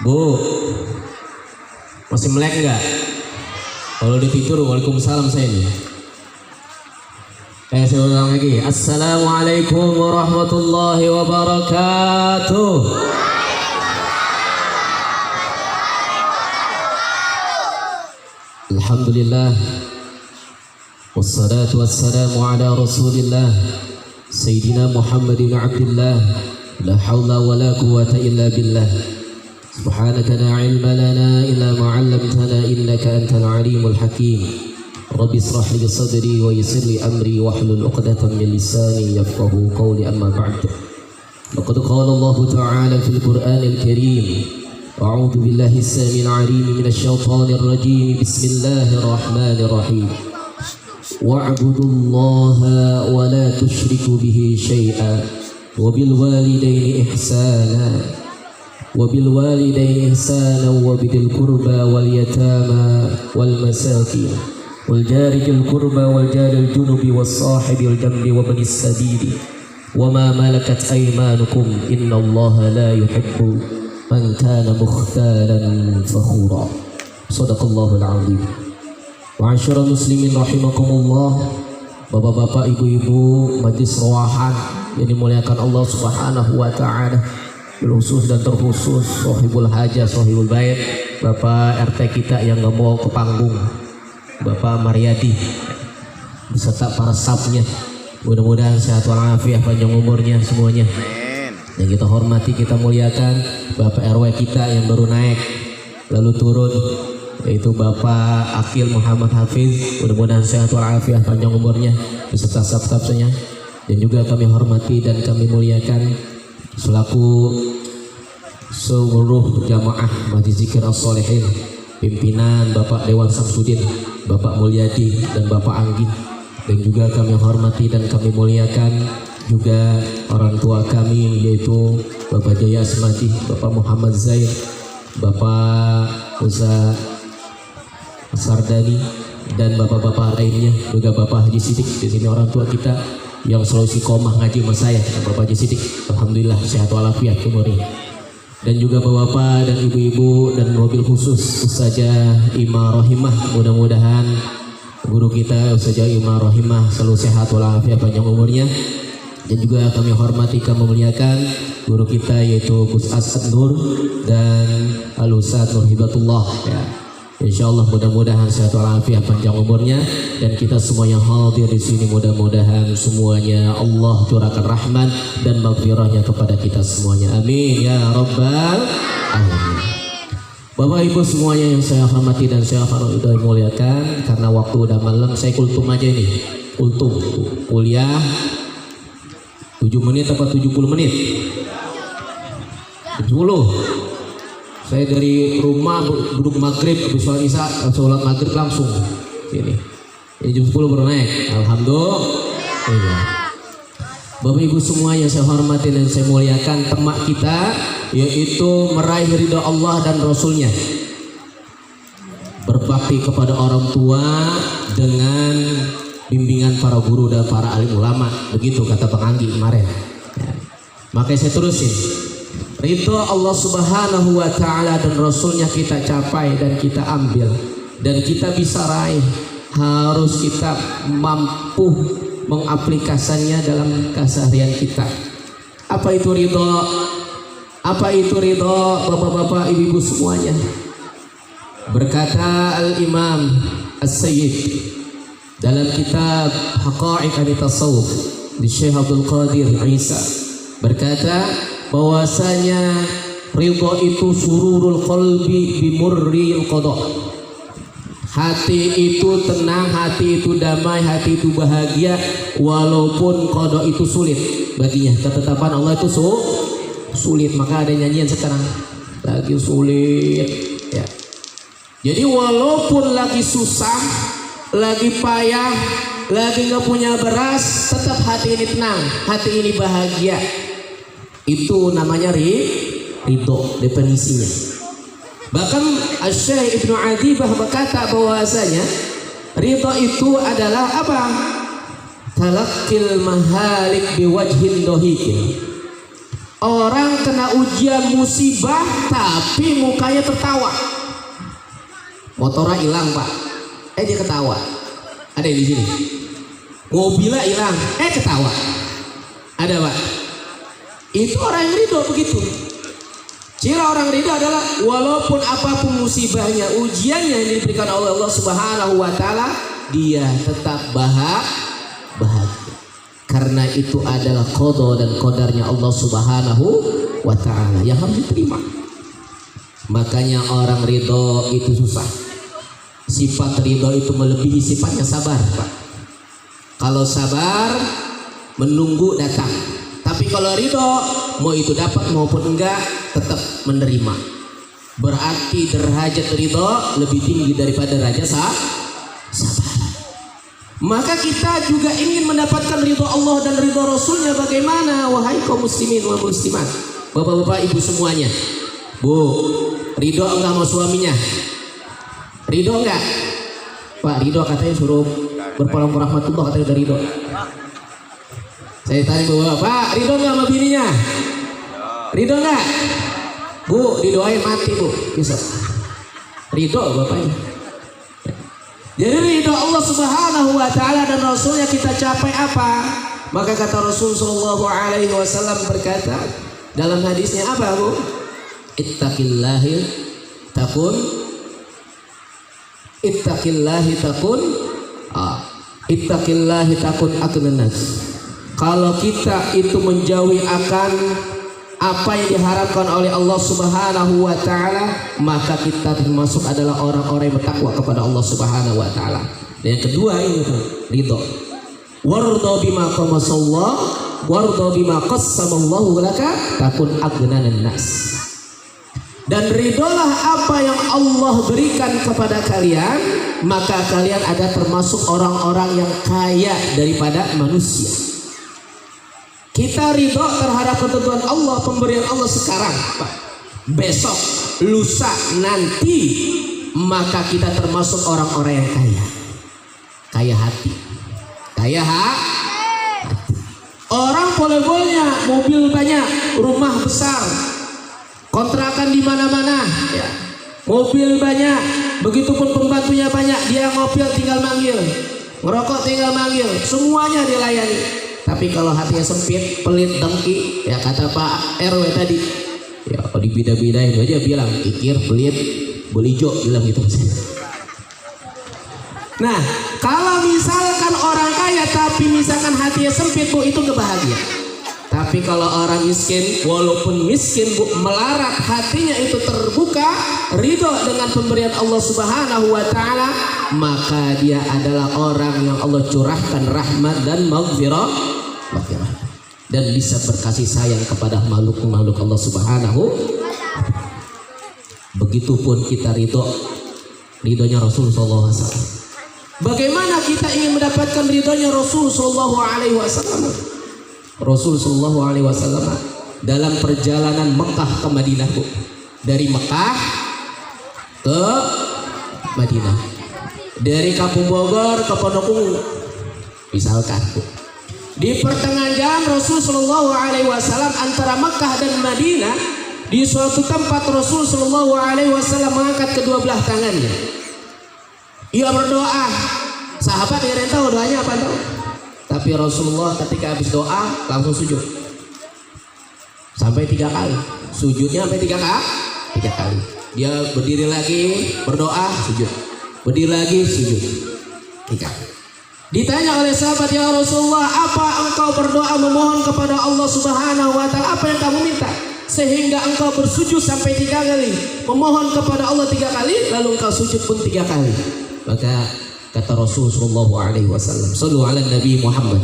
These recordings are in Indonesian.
Bu, masih melek nggak? Kalau ditidur, waalaikumsalam saya ini. Saya ulang lagi. Assalamualaikum warahmatullahi wabarakatuh. Alhamdulillah. Wassalatu wassalamu ala rasulillah Sayyidina Muhammadin Abdillah. La hawla wa la quwwata illa billah. Subhanaka la ilma lana illa ma 'allamtana innaka antal alimul hakim. Rabbi israh li sadri wa yassir li amri wahlul 'uqdatam min lisani yafqahu qawli amma ba'd. Laqad qala Allah ta'ala fil Qur'anil Karim. A'udzu billahi as-sami'il 'alim minasy syaithanir rajim. Bismillahir rahmanir rahim. Wa'budullaha wa la tusyriku bihi syai'an wa bil walidayni ihsana وبالوالدين إحسانا وبذي القربى واليتامى والمساكين والجار ذي القربى والجار الجنب والصاحب الجنب وابن السبيل وما ملكت أيمانكم إن الله لا يحب من كان مختالا فخورا صدق الله العظيم. Ma'asyiral muslimin rahimakumullah. Bapak-bapak, ibu-ibu, majlis roahan yang dimuliakan Allah Subhanahu wa taala, khusus dan terkhusus Sohibul Hajah, Sohibul Bait, Bapak RT kita yang gak mau ke panggung, Bapak Mariadi beserta para stafnya, mudah-mudahan sehat walafiat, panjang umurnya semuanya. Dan kita hormati, kita muliakan Bapak RW kita yang baru naik lalu turun, yaitu Bapak Akil Muhammad Hafiz, mudah-mudahan sehat walafiat, panjang umurnya beserta staf-stafnya. Dan juga kami hormati dan kami muliakan selaku seluruh jamaah Majlis Zikir As-Shalihin, pimpinan Bapak Dewan Samsudin, Bapak Mulyadi dan Bapak Anggi. Dan juga kami hormati dan kami muliakan juga orang tua kami, yaitu Bapak Jaya Asmadi, Bapak Muhammad Zain, Bapak Uza Sardani, dan bapak-bapak lainnya, juga Bapak Haji Sidik. Di sini orang tua kita yang selalu istiqomah ngaji sama saya, Bapak Haji Sidik, alhamdulillah sehat walafiat umurnya. Dan juga bapak-bapak dan ibu-ibu, dan mobil khusus Ustazah Ima Rohimah, mudah-mudahan guru kita Ustazah Ima Rohimah selalu sehat walafiat, panjang umurnya. Dan juga kami hormati, kami memuliakan guru kita, yaitu Gus Asad Nur dan Al-Ustaz Nur Hibatullah, ya. Insyaallah mudah-mudahan sehat walafiat, panjang umurnya. Dan kita semua yang hadir di sini, mudah-mudahan semuanya Allah curahkan rahmat dan maghfirahnya kepada kita semuanya. Amin ya rabbal alamin. Bapak Ibu semuanya yang saya hormati dan saya muliakan, karena waktu udah malam, saya kultum aja ini. Kultum kuliah 7 menit apa 70 menit? 70. Saya dari rumah duduk maghrib, habis sholat maghrib langsung ini jam 10 baru naik. Alhamdulillah. Bapak Ibu semua yang saya hormati dan saya muliakan, tema kita yaitu meraih ridha Allah dan Rasulnya, berbakti kepada orang tua dengan bimbingan para guru dan para alim ulama, begitu kata Bang Anggi kemarin, ya. Makanya saya terusin. Ridho Allah Subhanahu wa ta'ala dan Rasulnya kita capai dan kita ambil dan kita bisa raih, harus kita mampu mengaplikasikannya dalam keseharian kita. Apa itu ridho? Apa itu ridho, bapak-bapak, ibu-ibu semuanya? Berkata Al-Imam As-Sayyid dalam kitab Haqa'iq At-Tasawuf di Syekh Abdul Qadir Isa, berkata bahwasanya ridho itu sururul qalbi bimurril qada. Hati itu tenang, hati itu damai, hati itu bahagia walaupun qada itu sulit. Berarti ketetapan Allah itu sulit. Maka ada nyanyian sekarang, lagi sulit, ya. Jadi walaupun lagi susah, lagi payah, lagi nggak punya beras, tetap hati ini tenang, hati ini bahagia. Itu namanya ridho definisinya. Bahkan Asy-Syaikh Ibnu Adibah berkata bahwasanya ridho itu adalah apa? Talaqqil mahalik biwajhin dohikin. Orang kena ujian musibah tapi mukanya tertawa. Motornya hilang pak, dia ketawa. Ada yang di sini. Mobilnya hilang, ketawa. Ada pak. Itu orang yang ridho begitu. Ciri orang ridho adalah walaupun apapun musibahnya, ujiannya yang diberikan oleh Allah Subhanahu wa taala, dia tetap bahagia. Karena itu adalah qada dan qadarnya Allah Subhanahu wa taala yang harus diterima. Makanya orang ridho itu susah. Sifat ridho itu melebihi sifatnya sabar, Pak. Kalau sabar menunggu datang. Tapi kalau ridho, mau itu dapat maupun enggak, tetap menerima. Berarti derajat ridho lebih tinggi daripada derajat sabar. Maka kita juga ingin mendapatkan ridho Allah dan ridho Rasulnya. Bagaimana wahai kaum muslimin wa muslimat, bapak-bapak ibu semuanya? Bu, ridho enggak mau suaminya? Ridho enggak? Pak, ridho katanya suruh berpulang ke rahmatullah, katanya udah ridho. Saya tanya bapak, Pak, ridho enggak sama bininya? Ridho enggak? Bu, didoain mati bu, bisa. Ridho bapaknya. Jadi ridho Allah Subhanahu wa taala dan Rasulnya kita capai apa? Maka kata Rasul sallallahu alaihi wasallam berkata dalam hadisnya apa bu? Ittaqillahi takun agnan nas. Kalau kita itu menjauhi akan apa yang diharapkan oleh Allah Subhanahu wa taala, maka kita termasuk adalah orang-orang yang bertakwa kepada Allah Subhanahu wa taala. Dan yang kedua ini ridho. Warda bima qamasallah, warda bima qassamallahu laka, takun agnanan nas. Dan ridholah apa yang Allah berikan kepada kalian, maka kalian ada termasuk orang-orang yang kaya daripada manusia. Kita ridho terhadap ketentuan Allah, pemberian Allah sekarang, Pak. Besok, lusa, nanti, maka kita termasuk orang-orang yang kaya. Kaya hati. Orang boleh-bolehnya mobil banyak, rumah besar, kontrakan di mana-mana, ya. Mobil banyak, begitupun pembantunya banyak, dia ngopil tinggal manggil, ngerokok tinggal manggil, semuanya dilayani. Tapi kalau hatinya sempit, pelit, dengki, ya kata Pak RW tadi, ya kalau dibida-bidain aja bilang kikir, pelit, belijo, bilang gitu. Nah, kalau misalkan orang kaya tapi misalkan hatinya sempit, bu, itu gak bahagia. Tapi kalau orang miskin, walaupun miskin bu, melarat hatinya itu terbuka, ridho dengan pemberian Allah Subhanahu wa taala, maka dia adalah orang yang Allah curahkan rahmat dan maghfirah dan bisa berkasih sayang kepada makhluk-makhluk Allah Subhanahu. Begitupun kita ridhonya Rasul sallallahu alaihi wasallam. Bagaimana kita ingin mendapatkan ridhonya Rasul sallallahu alaihi wasallam? Rasul sallallahu alaihi wasallam dalam perjalanan Mekah ke Madinah, bu, dari Mekah ke Madinah, dari Kampung Bogor ke Pondok Ungu, misalkan, bu. Di pertengahan jalan Rasul sallallahu alaihi wasallam antara Mekah dan Madinah, di suatu tempat Rasul sallallahu alaihi wasallam mengangkat kedua belah tangannya. Ia berdoa. Sahabat yang tahu doanya apa tahu? Tapi Rasulullah ketika habis doa langsung sujud sampai 3 kali. Sujudnya sampai 3 kali. Dia berdiri lagi, berdoa, sujud. Berdiri lagi, sujud. 3. Ditanya oleh sahabat, ya Rasulullah, apa engkau berdoa memohon kepada Allah Subhanahu wa taala? Apa yang kamu minta? Sehingga engkau bersujud sampai 3 kali, memohon kepada Allah 3 kali, lalu engkau sujud pun 3 kali. Maka kata Rasul sallallahu alaihi wasallam, sallu ala Nabi Muhammad.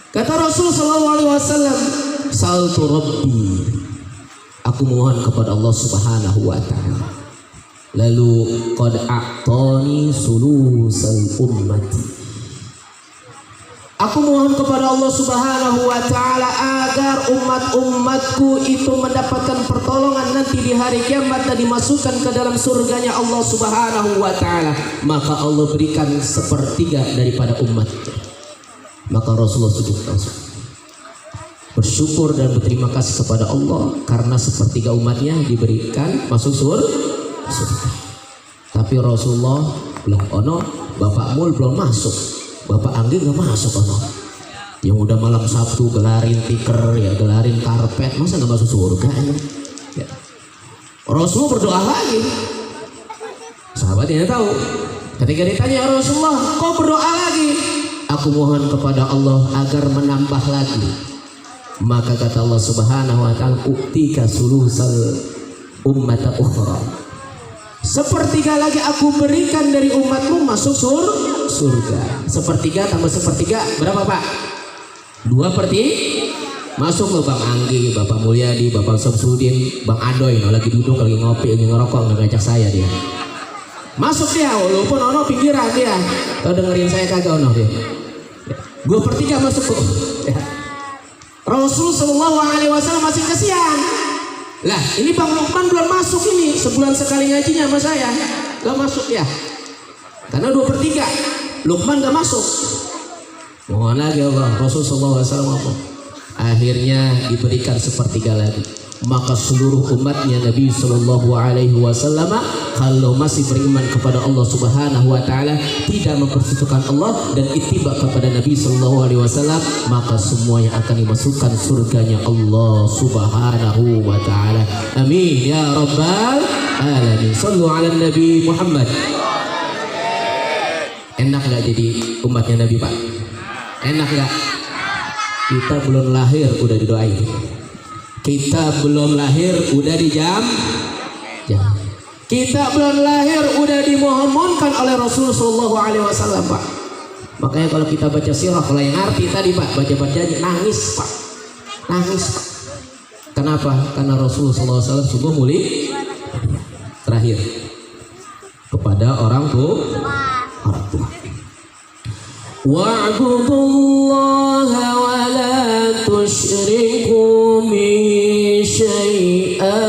Kata Rasul sallallahu alaihi wasallam, saltu rabbi, aku mohon kepada Allah Subhanahu wa taala. Lalu qad a'tani sulusal ummati, aku mohon kepada Allah Subhanahu wa taala agar umat-umatku itu mendapatkan pertolongan nanti di hari kiamat dan dimasukkan ke dalam surganya Allah Subhanahu wa taala. Maka Allah berikan 1/3 daripada umat. Maka Rasulullah sujud langsung. bersyukur dan berterima kasih kepada Allah karena sepertiga umatnya diberikan masuk surga. Tapi Rasulullah belum ono, Bapak Mul belum masuk, Bapak Anggi nggak masuk ono. Yang udah malam Sabtu gelarin tiker ya, gelarin karpet, masa nggak masuk surga ya? Rasulullah berdoa lagi. Sahabat ini tahu. Ketika ditanya Rasulullah, kau berdoa lagi? Aku mohon kepada Allah agar menambah lagi. Maka kata Allah Subhanahu wa taala, uktika sulusal ummata ukhra. Sepertiga lagi aku berikan dari umatmu masuk surga. Sepertiga tambah sepertiga berapa Pak? 2/3. Masuk loh Bang Anggi, Bapak Mulyadi, Bapak Samsudin, Bang Adoy lagi duduk, lagi ngopi, lagi ngerokok, nggak ngajak saya dia. Masuk dia, walaupun ono pinggiran dia. Kau dengerin saya kagak ono dia. 2/3 masuk kok. Ya. Rasul Shallallahu Alaihi Wasallam masih kasihan. Lah ini Bang Lukman belum masuk ini, sebulan sekali ngajinya sama saya, nggak masuk ya. Karena 2/3, Lukman nggak masuk. Mohon lagi Allah, Rasul Shallallahu Alaihi Wasallam akhirnya diberikan sepertiga lagi. Maka seluruh umatnya Nabi Shallallahu Alaihi Wasallam kalau masih beriman kepada Allah Subhanahu Wa Taala, tidak mempersekutukan Allah dan ittiba kepada Nabi Shallallahu Alaihi Wasallam, maka semuanya akan dimasukkan surganya Allah Subhanahu Wa Taala. Amin ya Rabbal Alamin. Sallu ala Nabi Muhammad. Enak nggak jadi umatnya Nabi Pak? Enak nggak? Kita belum lahir udah didoain. Kita belum lahir udah dijam. Kita belum lahir udah dimohon-mohonkan oleh Rasulullah Shallallahu Alaihi Wasallam Pak. Makanya kalau kita baca sirah, kalau yang arti tadi Pak, baca-bacanya nangis Pak, nangis Pak. Kenapa? Karena Rasulullah Shallallahu Alaihi Wasallam sungguh mulia. Terakhir kepada orang tua. Wa'budullaha wa la tusyriku bihi syai'a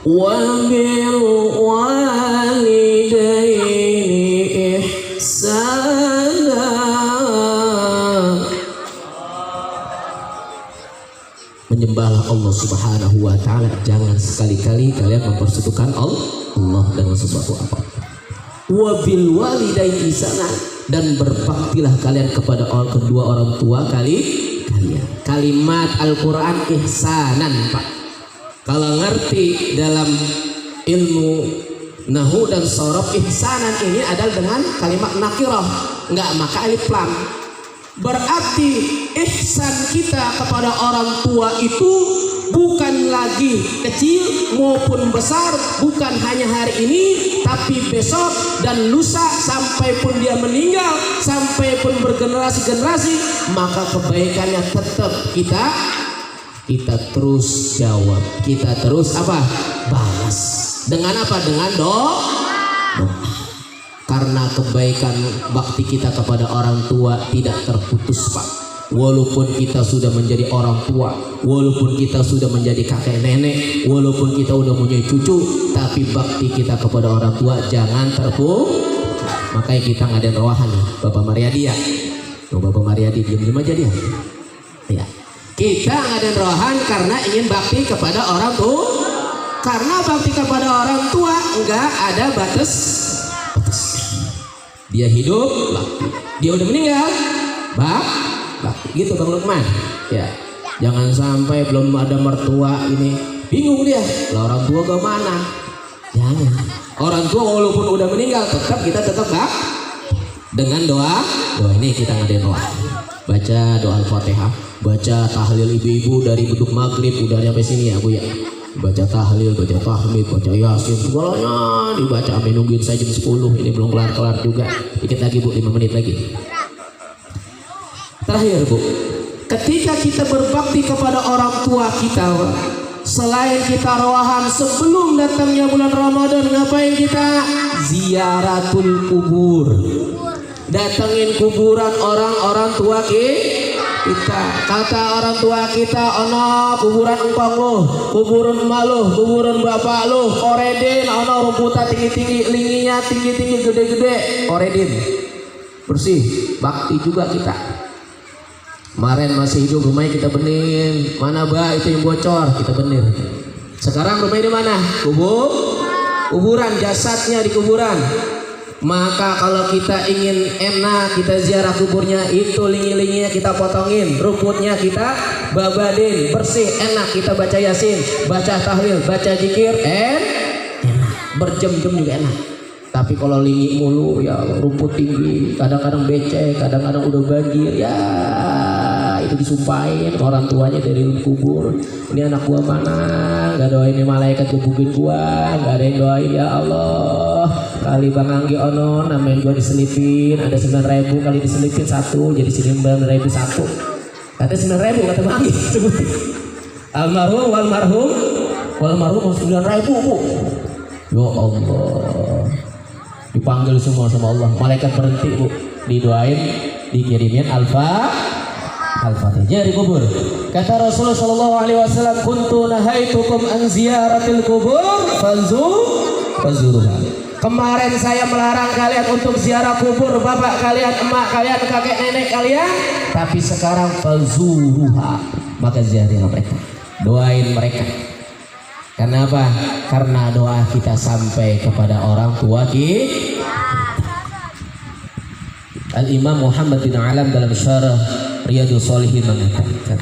wa bil walidaini ihsana. Menyembahlah Allah Subhanahu wa taala, jangan sekali-kali kalian mempersekutukan Allah dengan sesuatu apa. Wa bil walidaini ihsana, dan berbaktilah kalian kepada kedua orang tua kalian. Kalimat Al-Quran ihsanan Pak. Kalau ngerti dalam ilmu nahu dan sorof, ihsanan ini adalah dengan kalimat nakirah, nggak maka alif lam. Berarti ihsan kita kepada orang tua itu bukan lagi kecil maupun besar, bukan hanya hari ini, tapi besok dan lusa, sampai pun dia meninggal, sampai pun bergenerasi-generasi, maka kebaikannya tetap kita terus jawab, kita terus apa? Balas. Dengan apa? Dengan doa. Karena kebaikan bakti kita kepada orang tua tidak terputus Pak. Walaupun kita sudah menjadi orang tua, walaupun kita sudah menjadi kakek nenek, walaupun kita udah punya cucu, tapi bakti kita kepada orang tua jangan terputus. Makanya kita ngadain rawahan nih, Bapak Mariadi ya. Bapak Mariadi diam-diam aja dia. Ya. Kita ngadain rawahan karena ingin bakti kepada orang tua. Karena bakti kepada orang tua enggak ada batas. Dia hidup, bakti. Dia udah meninggal, bakti. Gitu Bang Lukman. Ya, jangan sampai belum ada mertua ini bingung dia. Lah orang tua ke mana? Jangan. Orang tua walaupun udah meninggal kita tetap dengan doa ini kita ngadain doa. Baca doa Al-Fatihah, baca tahlil ibu-ibu dari beduk maghrib udah sampai sini ya Bu ya. Baca tahlil, baca tahmid, baca yasin, segalanya dibaca sampai nungguin saya jam 10. Ini belum kelar-kelar juga. Dikit lagi Bu, 5 menit lagi. Terakhir Bu, ketika kita berbakti kepada orang tua kita, selain kita rawahan sebelum datangnya bulan Ramadan, ngapain kita? Ziaratul kubur. Datengin kuburan orang-orang tua kita. Kata orang tua kita, ono kuburan engkong lo, kuburan emak lo, kuburan bapak lo, koredin, ono rumputan tinggi-tinggi, linginya tinggi-tinggi, gede-gede, koredin. Bersih, bakti juga kita. Kemarin masih hidup rumahnya kita benerin. Mana bah itu yang bocor, kita bener. Sekarang rumahnya di mana? Kuburan, jasadnya di kuburan. Maka kalau kita ingin enak, kita ziarah kuburnya, itu lingi-linginya kita potongin, rumputnya kita babadin, bersih, enak, kita baca yasin, baca tahlil, baca zikir, enak, berjam-jam juga enak. Tapi kalau lingi mulu, ya Allah, rumput tinggi, kadang-kadang becek, kadang-kadang udah banjir, ya itu disumpahin orang tuanya dari kubur. Ini anak gua mana? Gak doain malaikat gebukin gua, gak ada yang doain. Ya Allah, kali Bang Anggi ono namanya gua diselipin, ada 9.000 kali diselipin 1 jadi 9.000 1. Kata 9.000 kata Bang Anggi. Almarhum walmarhum 9.000 Bu. Ya Allah, dipanggil semua sama Allah, malaikat berhenti Bu, didoain, dikirimin Al-Fatihah di kubur. Kata Rasulullah sallallahu alaihi wasallam, kuntu nahaitukum an ziyaratil kubur fazuruha. Kemarin saya melarang kalian untuk ziarah kubur bapak kalian, emak kalian, kakek nenek kalian, tapi sekarang fazuruha, maka ziarah mereka, doain mereka. Kenapa? Karena doa kita sampai kepada orang tua kita. Al-Imam Muhammad bin Alam dalam syarah Riyadhus Shalihin mengatakan,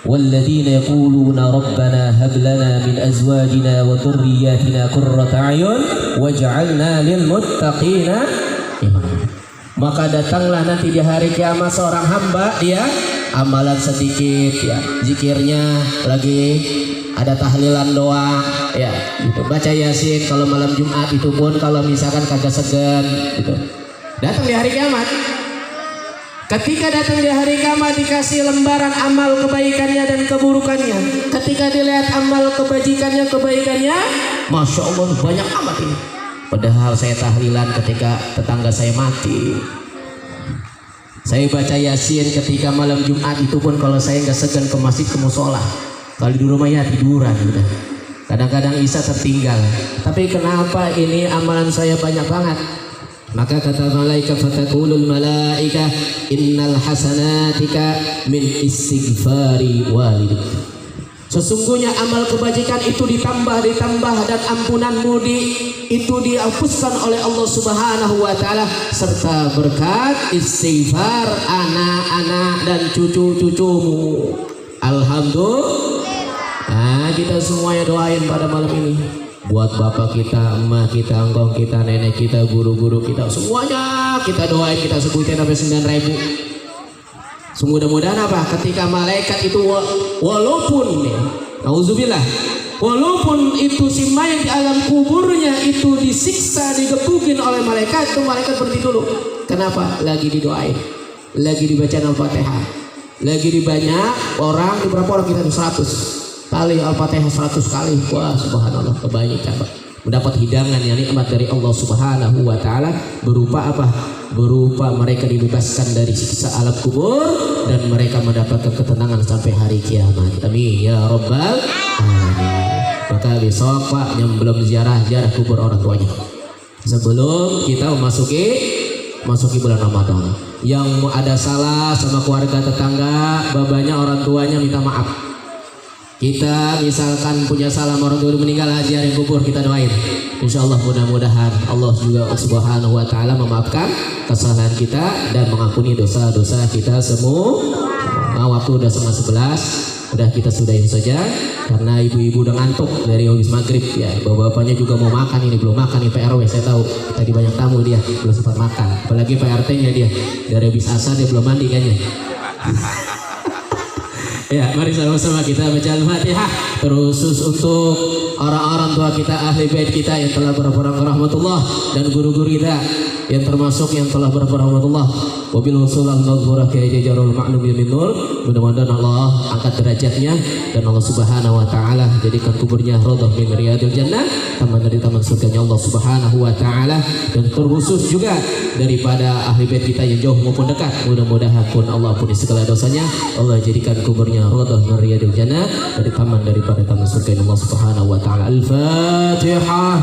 walladzina yaquluna rabbana hab lana min azwajina wa dhurriyyatina qurrata a'yun waj'alna lil muttaqina imama. Maka datanglah nanti di hari kiamat seorang hamba, dia amalan sedikit ya, zikirnya lagi, ada tahlilan doa ya gitu, baca yasin kalau malam Jumat, itu pun kalau misalkan kagak segan gitu. Datang di hari kiamat. Ketika datang di hari kiamat dikasih lembaran amal kebaikannya dan keburukannya. Ketika dilihat amal kebaikannya, Masya Allah banyak amat ini. Padahal saya tahlilan ketika tetangga saya mati. Saya baca yasin ketika malam Jumat, itu pun kalau saya nggak segan ke masjid, ke musola. Kalau di rumah ya tiduran udah. Kadang-kadang Isya tertinggal. Tapi kenapa ini amalan saya banyak banget? Maka kata malaikat, fataqulul malaika innal hasanatika min istighfari walidik. Sesungguhnya amal kebajikan itu ditambah dan ampunanmu itu dihapuskan oleh Allah Subhanahu wa taala, serta berkat istighfar anak-anak dan cucu-cucumu. Alhamdulillah. Nah, kita semuanya doain pada malam ini. Buat bapak kita, emak kita, engkong kita, nenek kita, guru-guru kita, semuanya kita doain, kita sebutin sampai 9.000. Semudah-mudahan apa? Ketika malaikat itu walaupun nauzubillah, walaupun itu si mayat di alam kuburnya itu disiksa, digebukin oleh malaikat, itu malaikat berhenti dulu. Kenapa? Lagi didoain, lagi dibaca Al-Fatihah, lagi dibanyak orang, di berapa orang kita? 100 kali Al-Fatihah 100 kali. Wah subhanallah, kebanyakan mendapat hidangan yang nikmat dari Allah Subhanahu wa taala, berupa apa? Berupa mereka dibebaskan dari siksa alam kubur dan mereka mendapatkan ketenangan sampai hari kiamat. Amin ya rabbal alamin. Maka besok Pak yang belum ziarah kubur orang tuanya, sebelum kita masuki bulan Ramadan, yang ada salah sama keluarga tetangga, babanya, orang tuanya, minta maaf. Kita misalkan punya salah orang tua meninggal, ziarah kubur, kita doain. Insya Allah mudah-mudahan Allah juga Subhanahu wa taala memaafkan kesalahan kita dan mengampuni dosa-dosa kita semua. Waktu udah 11, udah kita sudahin saja karena ibu-ibu udah ngantuk dari habis maghrib ya. Bapak-bapaknya juga mau makan, ini belum makan nih PRW, saya tahu tadi banyak tamu, dia belum sempat makan. Apalagi PRT-nya dia dari habis asar dia belum mandi kayaknya. Ya, mari sama-sama kita baca Al-Fatihah. Terkhusus untuk orang-orang tua kita, ahli bait kita yang telah berperang rahmatullah, dan guru-guru kita yang termasuk yang telah berperang rahmatullah. Wabil usul al-maghfurah kiai jajarul ma'lum min nur. Mudah-mudahan Allah angkat derajatnya dan Allah Subhanahu wa taala jadikan kuburnya radhah min riyadil jannah, taman dari taman surganya Allah Subhanahu wa taala. Dan terkhusus juga daripada ahli bait kita yang jauh maupun dekat, mudah-mudahan pun Allah ampuni segala dosanya, Allah jadikan kuburnya radhah min riyadil jannah, dari taman daripada taman surga Allah Subhanahu wa taala. Al-Fatihah.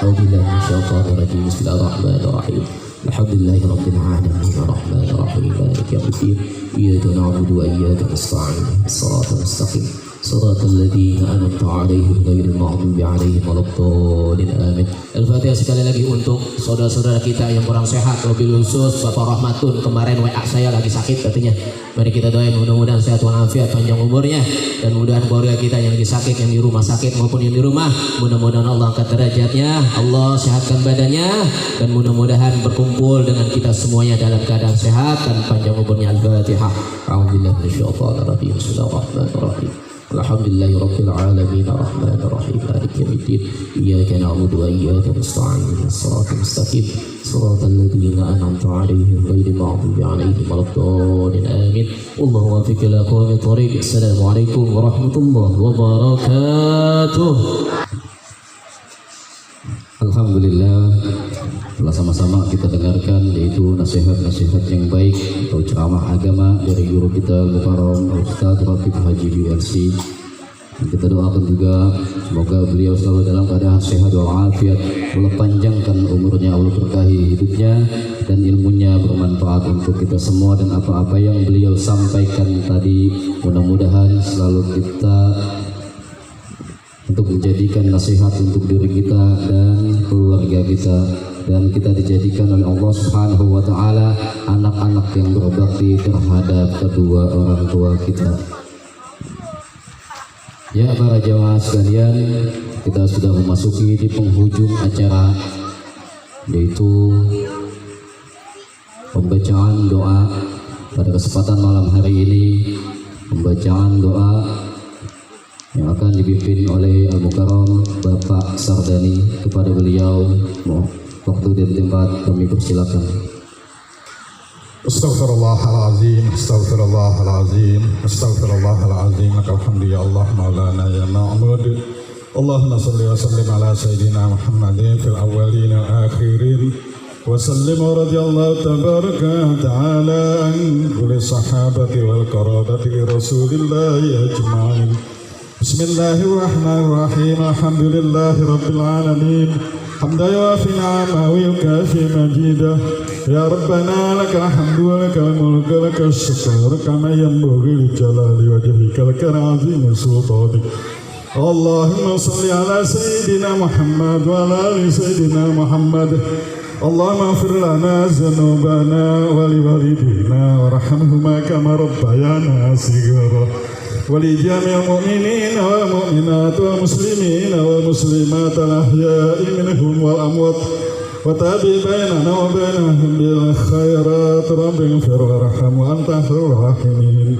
Bismillahirrahmanirrahim. Alhamdulillahi rabbil alamin arrahmanir rahim maliki yaumiddin iyyaka na'budu wa iyyaka nasta'in shiratal mustaqim صراط الذين أنعمت عليهم غير المغضوب عليهم ولا الضالين آمين. Al-Fatihah sekali lagi untuk saudara-saudara kita yang kurang sehat, wabil khusus Bapak Rahmatun, kemarin WA saya lagi sakit katanya. Mari kita doain mudah-mudahan sehat walafiat, panjang umurnya, dan mudah-mudahan keluarga kita yang lagi sakit, yang di rumah sakit maupun yang di rumah, mudah-mudahan Allah angkat derajatnya, Allah sehatkan badannya, dan mudah-mudahan berkumpul dengan kita semuanya dalam keadaan sehat dan panjang umurnya. Al-Fatihah. A'udzubillahi minasyaitonir rajim. Bismillahirrahmanirrahim. Alhamdulillahi rabbil alamin arrahmanir rahim maliki yaumiddin iyyaka na'budu wa iyyaka nasta'in shiratal mustaqim shiratal ladzina an'amta 'alaihim ghairil maghdubi 'alaihim waladdallin amin. Wallahu waffiq ila aqwamit thoriq. Assalamualaikum warahmatullahi wabarakatuh. Alhamdulillah, telah sama-sama kita dengarkan yaitu nasihat-nasihat yang baik atau ceramah agama dari guru kita Mukarram Ustaz Ratib Haji BLC. Kita doakan juga semoga beliau selalu dalam keadaan sehat walafiat, Allah panjangkan umurnya, Allah berkahi hidupnya, dan ilmunya bermanfaat untuk kita semua, dan apa-apa yang beliau sampaikan tadi mudah-mudahan selalu kita untuk menjadikan nasihat untuk diri kita dan keluarga kita, dan kita dijadikan oleh Allah Subhanahu wa taala anak-anak yang berbakti terhadap kedua orang tua kita. Ya para jamaah sekalian, kita sudah memasuki di penghujung acara, yaitu pembacaan doa pada kesempatan malam hari ini. Pembacaan doa yang akan dipimpin oleh Al-Mukarram Bapak Sardani. Kepada beliau waktu dan tempat kami persilakan. Astaghfirullahalazim, astaghfirullahalazim, astaghfirullahalazim. Alhamdulillah ya Allah maulana ya ma'bud. Allahumma salli wa sallim ala sayyidina Muhammadin fil awwalin wal akhirin. Wa sallim radhiyallahu tabaraka ta'ala an kulli sahabati wal qarabati li Rasulillahi ajma'in. Bismillahirrahmanirrahim. Alhamdulillahi rabbil alamin. Hamdan yuwafi ni'amahu wa yukafi majidah. Ya Rabbana lakal hamdu wa lakal mulku wa lakal syukru kama yanbaghi li jalali wajhikal karim sultanik. Allahumma salli ala sayyidina Muhammad wa ala ali sayyidina Muhammad. Allahumma ighfir lana dzunubana wa li walidina warhamhuma kama rabbayana shighara. ولجميع المؤمنين والمؤمنات والمسلمين والمسلمات الأحياء منهم والأموات وتابع بيننا وبينهم بالخيرات رب اغفر وارحم وأنت خير الراحمين.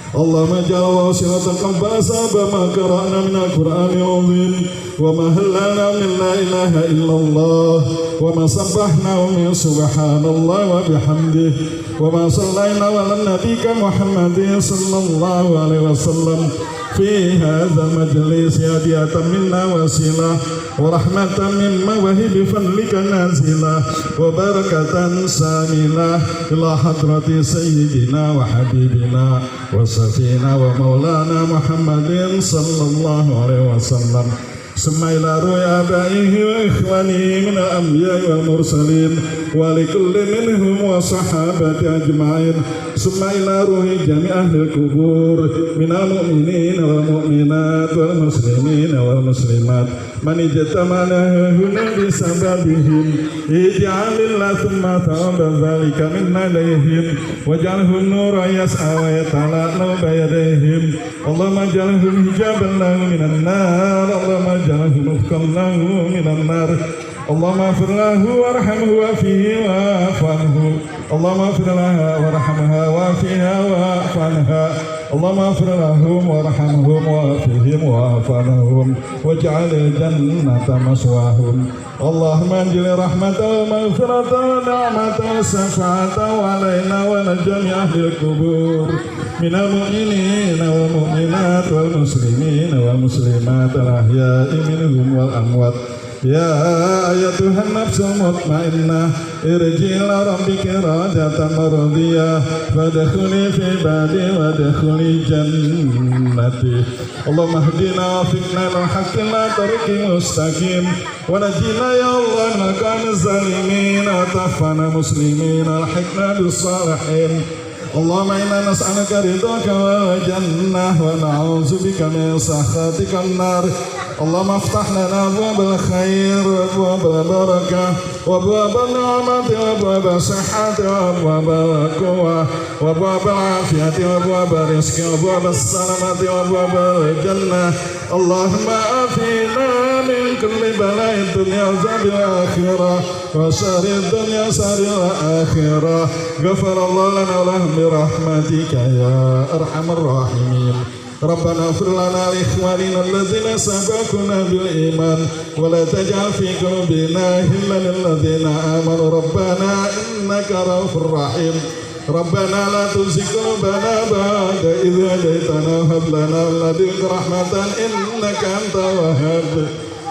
اللهم اجعل واصلتكم بأسباب ما قرأنا من القرآن العظيم وما هللنا من لا إله إلا الله وما سبحنا من سبحان الله وبحمده وما صلينا على النبي محمد صلى الله عليه وسلم في هذا المجلس هدية منا وسيلة ورحمة من مواهب فضلك نازلة وبركة ساملة إلى حضرة سيدنا وحبيبنا وسفينا ومولانا محمد صلى الله عليه وسلم. ثم إلى روح آبائه وإخوانه من الأنبياء والمرسلين ولكل منهم وصحابة أجمعين. ثم إلى روح جميع أهل القبور من المؤمنين والمؤمنات والمسلمين والمسلمات من اجتمع هنا بسببهم. اجعل الله ثم ثواب ذلك منا إليهم واجعله النور يسعى ويتلألأ بيديهم. اللهم اجعله حجابا له من النار. اللهم اجعله مفكا له من النار. اللهم اغفر له وارحمه وفيه واعف عنه. اللهم اغفر لها وارحمها وفيها واعف عنها. اللهم اغفر لهم وارحمهم وافهم واعف عنهم واجعل الجنة مسواهم. اللهم انزل رحمة ومغفرة ونعمة وشفاعة علينا وعلى جميع أهل القبور من المؤمنين والمؤمنات والمسلمين والمسلمات الأحياء منهم والأموات يا أيتها النفس المطمئنة ارجعي إلى ربك راجعة مرضية فادخلي في عبادي وادخلي جنتي. اللهم اهدنا وفقنا للحق لا طريق مستقيم ونجينا يا الله من القوم الظالمين وتوفنا مسلمين والحقنا بالصالحين. اللهم إنا نسألك رضاك والجنة ونعوذ بك من سخطك النار. اللهم افتح لنا أبواب الخير وأبواب البركة وأبواب النعمة وأبواب الصحة وأبواب القوة وأبواب العافية وأبواب الرزق وأبواب السلامة وأبواب الجنة. اللهم آتنا من كل بلاء الدنيا وعذاب الآخرة وشر الدنيا وشر الآخرة. غفر الله لنا ولهم برحمتك يا أرحم الراحمين. ربنا اغفر لنا لإخواننا الذين سبقونا بالإيمان ولا تجعل في قلوبنا غلا للذين آمنوا ربنا إنك رؤوف رحيم. ربنا لا تزغ قلوبنا بعد إذ هديتنا وهب لنا من لدنك رحمة إنك أنت الوهاب.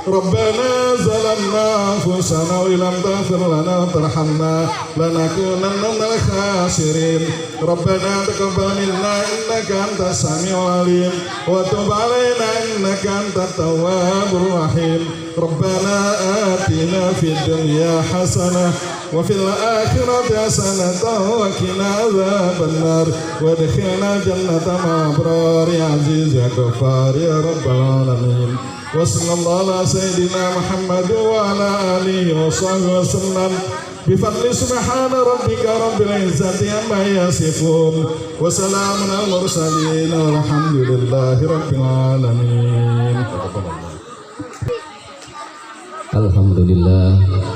ربنا ظلمنا أنفسنا وإن لم تغفر لنا وترحمنا لنكونن من الخاسرين. ربنا تقبل منا إنك أنت السميع العليم وتب علينا إنك أنت التواب الرحيم. ربنا آتنا في الدنيا حسنة وفي الآخرة حسنة وقنا عذاب النار وادخلنا جنة مع أبرار يا عزيز يا غفار يا رب العالمين. وصلى الله على سيدنا محمد وعلى آله وصحبه وسلم بفضل سبحان ربك رب العزة عما يصفون وسلام على المرسلين والحمد لله رب العالمين. Alhamdulillah,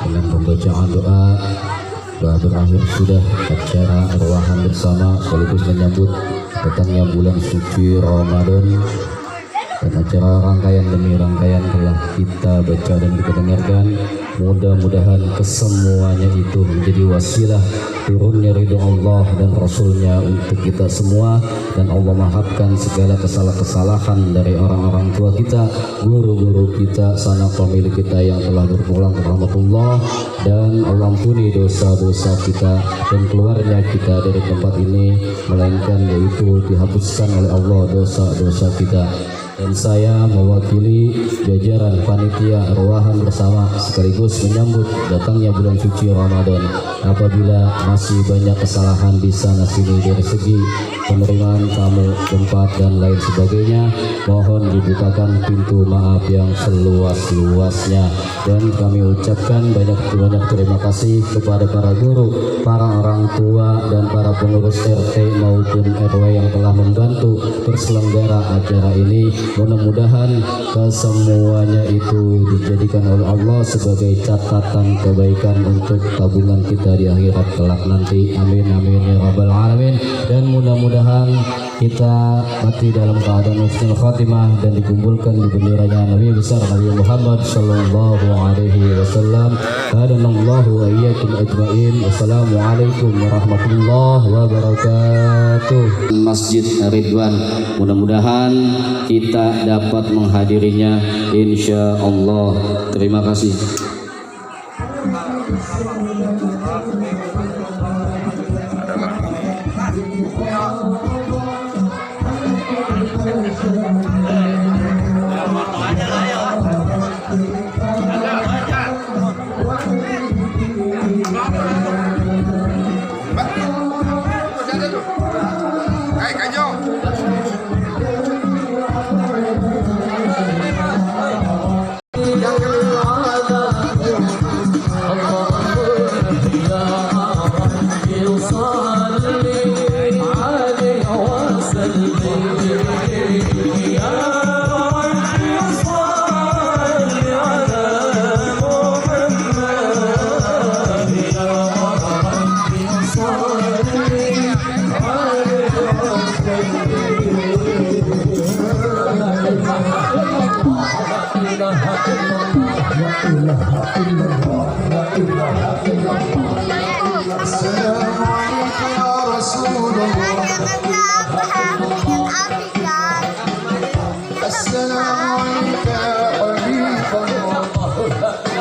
dengan pembacaan doa berakhir sudah acara arwahan bersama sekaligus menyambut datangnya bulan suci Ramadan. Dan acara rangkaian demi rangkaian telah kita baca dan kita dengarkan. Mudah-mudahan kesemuanya itu menjadi wasilah turunnya ridho Allah dan Rasulnya untuk kita semua. Dan Allah maafkan segala kesalahan dari orang-orang tua kita, guru-guru kita, sanak pemilik kita yang telah berpulang ke rahmatullah. Dan Allah ampuni dosa-dosa kita dan keluarnya kita dari tempat ini, melainkan yaitu dihapuskan oleh Allah dosa-dosa kita. Dan saya mewakili jajaran panitia arwahan bersama sekaligus menyambut datangnya bulan suci Ramadan. Apabila masih banyak kesalahan di sana sini dari segi penerimaan tamu, tempat dan lain sebagainya, mohon dibukakan pintu maaf yang seluas-luasnya. Dan kami ucapkan banyak terima kasih kepada para guru, para orang tua dan para pengurus RT maupun RW yang telah membantu terselenggara acara ini. Mudah-mudahan kesemuanya itu dijadikan oleh Allah sebagai catatan kebaikan untuk tabungan kita di akhirat kelak nanti. Amin amin ya rabbal alamin. Dan mudah-mudahan kita mati dalam keadaan husnul khatimah dan dikumpulkan di benderanya Nabi besar Nabi Muhammad sallallahu alaihi wasallam. Hadanallahu wa iyyakum ajmain. Wassalamualaikum warahmatullahi wabarakatuh. Masjid Ridwan, mudah-mudahan kita dapat menghadirinya insya Allah. Terima kasih. Assalamualaikum ya Rasulullah. Assalamualaikum ya Habibullah.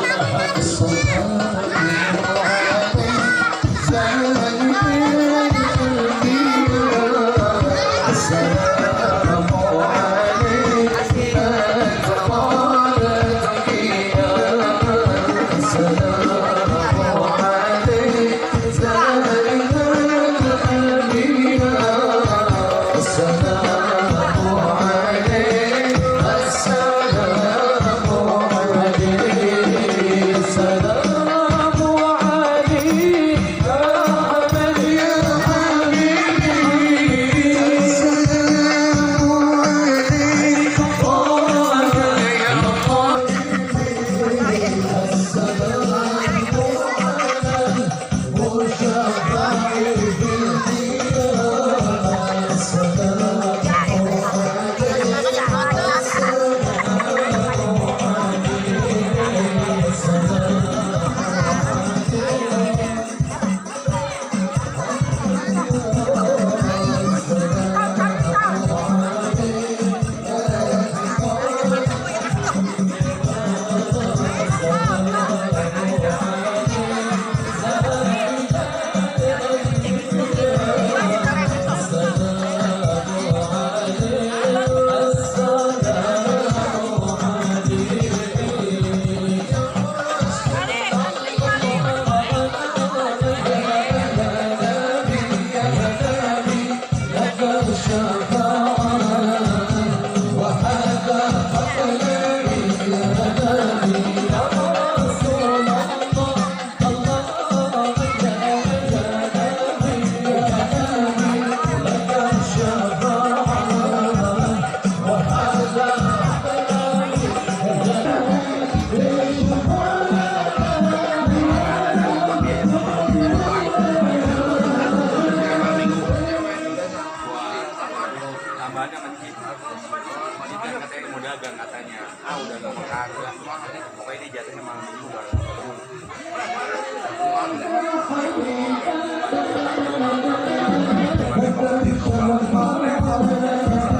Dia katanya mau dagang katanya. Udah nggak mau kagak. Pokoknya dia jatuhnya malam juga. Terima kasih.